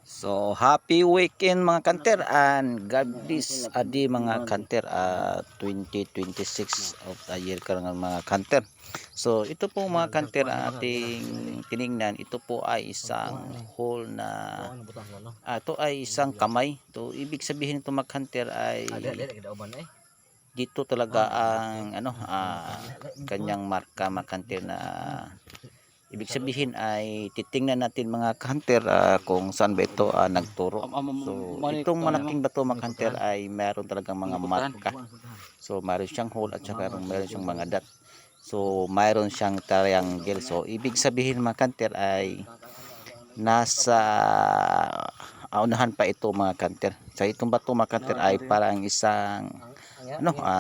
So happy weekend mga kanter and God bless adi mga kanter 2026 of the year karon mga kanter. So ito po mga kanter ating tiningnan, ito po ay isang hole na ito ay isang kamay. To ibig sabihin ito mga kanter ay dito talaga ang kanyang marka mga kanter na ibig sabihin ay titingnan natin mga hunter kung saan ba ito nagturo. So itong malaking bato mga hunter ay mayroon talagang mga marka. So mayroon siyang hole at saka mayroon siyang mga dot. So mayroon siyang triangle. So ibig sabihin mga hunter ay nasa unahan pa ito mga hunter. So itong bato mga hunter ay parang isang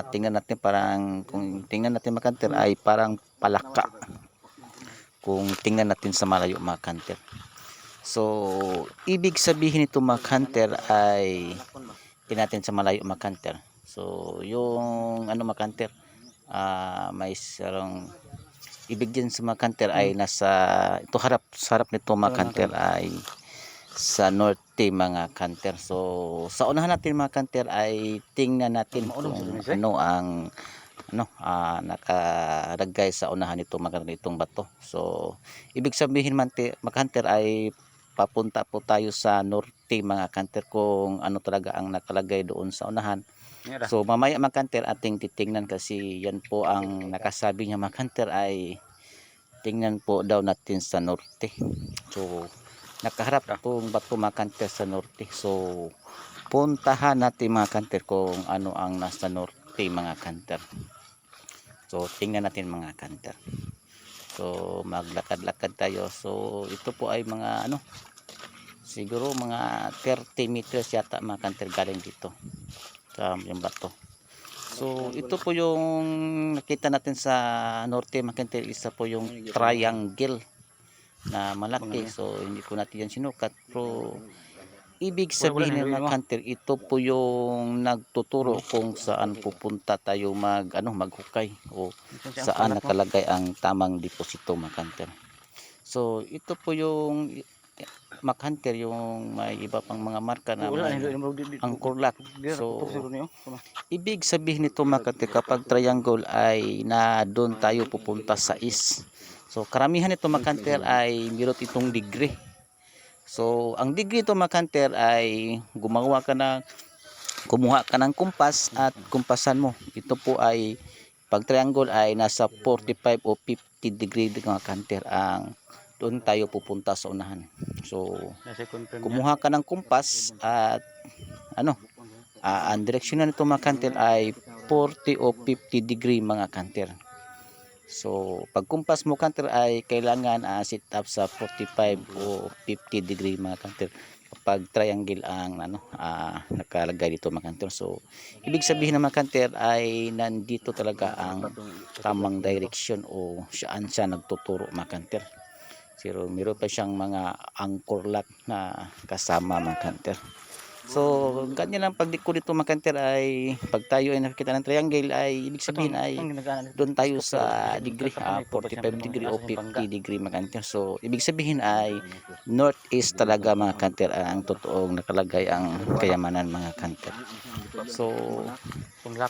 tingnan natin parang kung tingnan natin mga hunter ay parang palaka kung tingnan natin sa malayo mga kanter. So ibig sabihin nito mga kanter ay tingnan natin sa malayo mga kanter. So yung mga kanter may sarong ibig din sa mga kanter ay nasa ito harap nito mga kanter ay sa norte mga kanter. So sa unahan natin mga kanter ay tingnan natin kung ang nakalagay sa unahan nito maganda itong bato. So ibig sabihin mga kanter ay papunta po tayo sa norte mga kanter kung ano talaga ang nakalagay doon sa unahan. So mamaya mga kanter ating titingnan kasi yan po ang nakasabi niya mga kanter ay tingnan po daw natin sa norte. So nakaharap itong bato mga kanter sa norte. So puntahan natin mga kanter kung ano ang nasa norte mga kanter. So tingnan natin mga kanter. So maglakad-lakad tayo. So ito po ay mga siguro mga 30 meters yata mga kanter galing dito sa yung bato. So ito po yung nakita natin sa norte mga kanter, isa po yung triangle na malaki. So hindi ko natin yan sinukat, pero ibig sabihin ng mga kanter, ito po yung nagtuturo kung saan pupunta tayo maghukay o saan nakalagay ang tamang deposito mga kanter. So ito po yung mga kanter, yung may iba pang mga marka na ang kurlak. So ibig sabihin nito mga kanter, kapag triangle ay na doon tayo pupunta sa east. So karamihan nito mga kanter ay meron itong degree. So ang degree ito mga kanter ay kumuha ka ng kumpas at kumpasan mo. Ito po ay pag triangle ay nasa 45 o 50 degree mga kanter ang doon tayo pupunta sa unahan. So kumuha ka ng kumpas at ang direksyon nito mga kanter ay 40 o 50 degree mga kanter. So pag kumpas mo kanter ay kailangan sit up sa 45 o 50 degree mga kanter kapag triangle ang nakalagay dito mga kanter. So ibig sabihin ng mga kanter ay nandito talaga ang tamang direction o saan siya nagtuturo mga kanter. So meron pa siyang mga anchor lock na kasama mga kanter. So ganyan lang pagdiko dito mga kanter ay pag tayo ay nakita ng triangle ay ibig sabihin ay doon tayo sa degree 45 degree o 50 degree mga kanter. So ibig sabihin ay northeast talaga mga kanter ang totoong nakalagay ang kayamanan mga kanter. So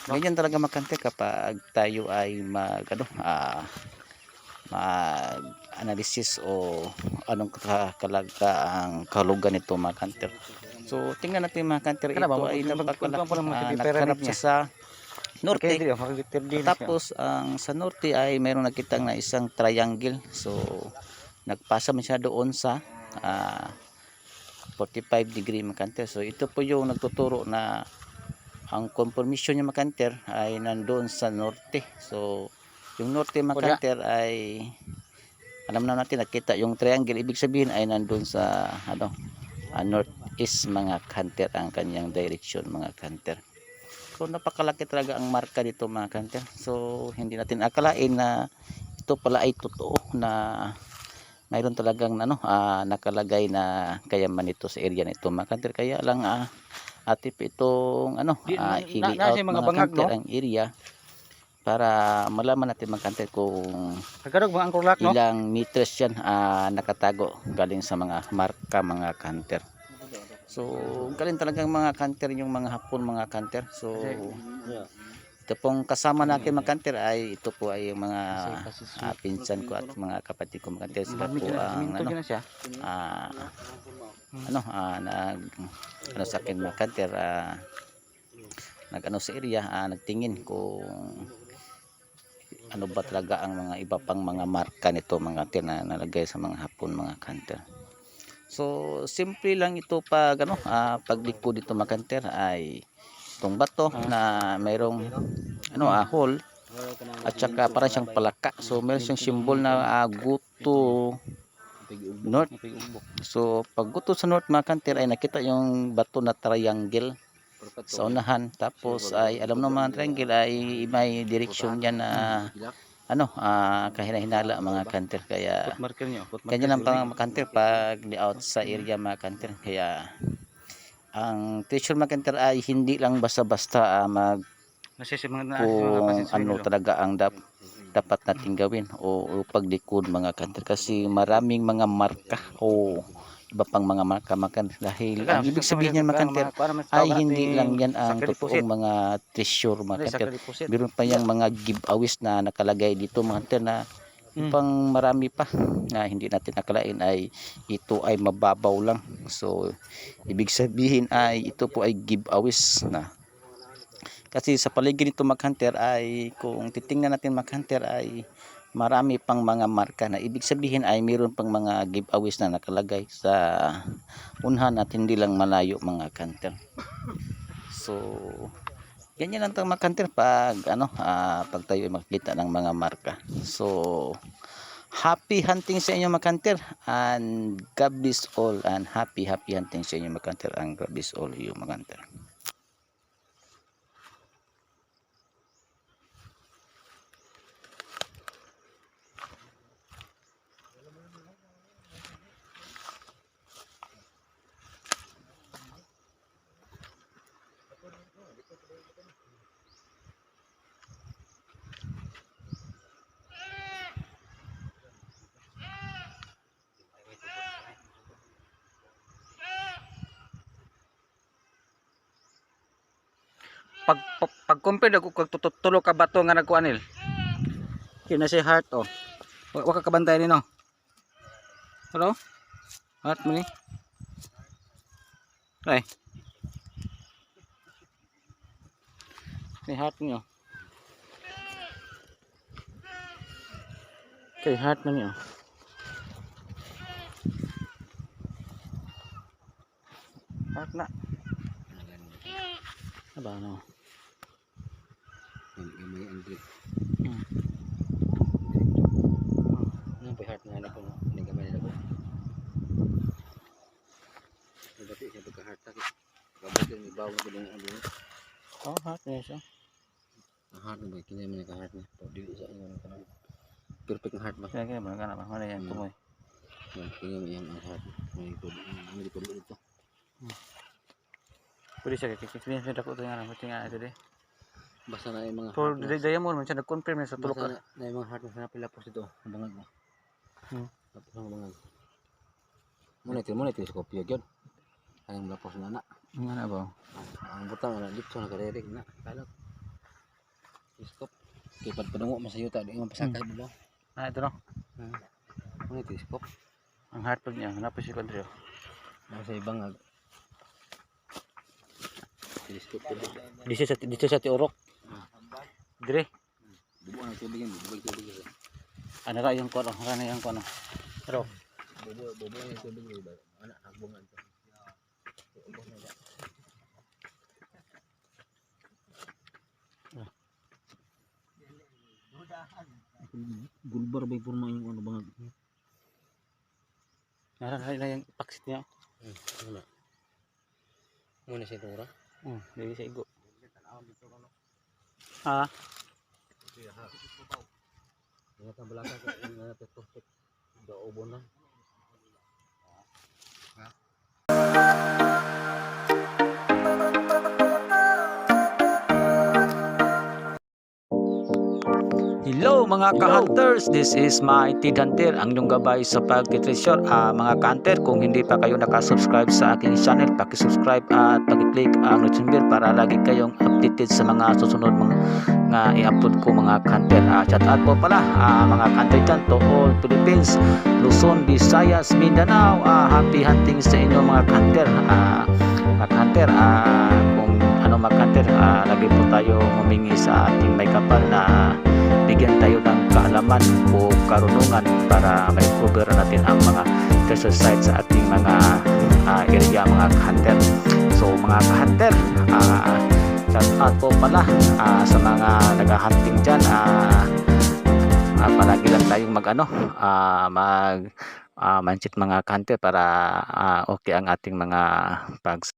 ganyan talaga mga kanter kapag tayo ay mag analysis o anong ang kahulugan nito mga kanter. So tingnan natin mga kanter, ito ay napakalaki, nakaharap siya sa norte. Tapos ang sa norte ay mayroong nakitang na isang triangle. So nagpasa man siya doon sa 45 degree mga kanter. So ito po yung nagtuturo na ang confirmation niya mga kanter ay nandoon sa norte. So yung norte mga kanter ay alam na natin, nakita yung triangle, ibig sabihin ay nandoon sa northeast mga kanter ang kanyang direction mga kanter. So napakalaki talaga ang marka dito mga kanter. So hindi natin akalain na ito pala ay totoo na mayroon talagang nakalagay na kayaman nito sa area nito mga kanter. Kaya lang atip itong i-layout mga kanter ang area para malaman natin mga kanter kung Tagalog mga angkor lock, no? ilang meters yan nakatago galing sa mga marka mga kanter. So galing talagang mga kanter yung mga hapon mga kanter. So ito pong kasama natin mga kanter ay ito po ay yung mga pinsan ko at mga kapatid ko mga kanter. Sila po ang nag sa akin mga kanter, nag-ano sa area, nagtingin kung ano ba talaga ang mga iba pang mga marka nito mga kanter na nalagay sa mga hapon mga kanter. So simple lang ito pag pagliko dito mga kanter ay itong bato na mayroong hole at saka parang siyang palaka. So meron siyang symbol na guto north. So pag guto sa north mga kanter ay nakita yung bato na triangle sa unahan, tapos ay alam naman triangle ay may direksyon yan na kahina-hinala mga kanter, kaya kanya lang pang mga kanter pag layout sa area mga kanter. Kaya ang treasure mga kanter ay hindi lang basta-basta kung ano talaga ang dapat natin gawin o paglikod mga kanter, kasi maraming mga marka o iba pang mga marka dahil ang ibig sabihin niyan mga kanter ay hindi lang yan ang totoong mga treasure mga kanter. Meron pa yung mga giveaways na nakalagay dito mga kanter na pang marami pa na hindi natin nakalain, ay ito ay mababaw lang. So ibig sabihin ay ito po ay giveaways na, kasi sa paligid nito mga kanter ay kung titingnan natin mga kanter ay marami pang mga marka na ibig sabihin ay mayroon pang mga giveaways na nakalagay sa unhan at hindi lang malayo mga kanter. So ganyan lang mga kanter pag pag tayo ay makikita ng mga marka. So happy hunting sa inyo mga kanter, and God bless all, and happy hunting sa inyo mga kanter, and God bless all you mga kanter. Pag compare ako kag tulo ka bato nga nagkuan nil. Kina si heart oh. Wa ka kabantay ni no. Hello? Heart mo ni. Ay. Si heart niyo. Kay heart man niyo. Heart na. Aba no. May Andre. Nang heart na ako no. Ni gamay na ko. Dati siya pagka-heart ta. Kabot yung ibaw ko ng ano. Oh, heart niya siya. Ang heart na ba kinay man ka heart na. Pag dili sa inyo ka. Perfect heart ba. Kaya man kana ba mana yan tumoy. Kinay yan ang heart. May ko ito. Pwede siya kikinin sa dako to nga buti nga ito de. Basta na yung mga For diamond man siya nag-confirm sa tulo ka. na yung mga heart na pila po ito. Ang bangag mo. Tapos ang bangag. Muna ito sa kopya gyud. Ang lapos na na. Nga na ba? Ang butang na dito na kadirig na. Kalak. Iskop. Kay padungo masayuta di man pasakay mo. Ito no. Muna ito iskop. Ang heart pag niya, hanap si Andrea. Sa ibangag. Iskop ko Dito sa Tiorok. Dire. bubuan ang tubig yan, bubay tubig yan. Ano ra yung kuno? Ano yung kuno? Pero Bubuan ang tubig yan, anak hagbungan to. Gulbar ba yung yung ano bangag? nara na yung paksit niya. Ano? Muna siya tura? Dili sa igo. Ha? Ingat ang balaka ko, ingat ito. Gaubo na. mga ka-hunters, this is my Tid Hunter, ang inyong gabay sa pagtitreasure. Mga ka-hunter, kung hindi pa kayo nakasubscribe sa aking channel, pakisubscribe at pakiclick ang notification bell para lagi kayong updated sa mga susunod mga i-upload ko mga ka-hunter. Shout out po pala mga ka-hunter dyan to all Philippines, Luzon, Visayas, Mindanao. Happy hunting sa inyo mga ka-hunter. Mga ka-hunter, kung ano mga ka-hunter, lagi po tayo humingi sa ating may kapal na bigyan tayo ng kaalaman o karunungan para may cover natin ang mga treasure sites sa ating mga area mga ka-hunter. So mga ka-hunter, shout out po pala sa mga nag-hunting dyan. Palagi lang tayong mindset mga ka-hunter para okay ang ating mga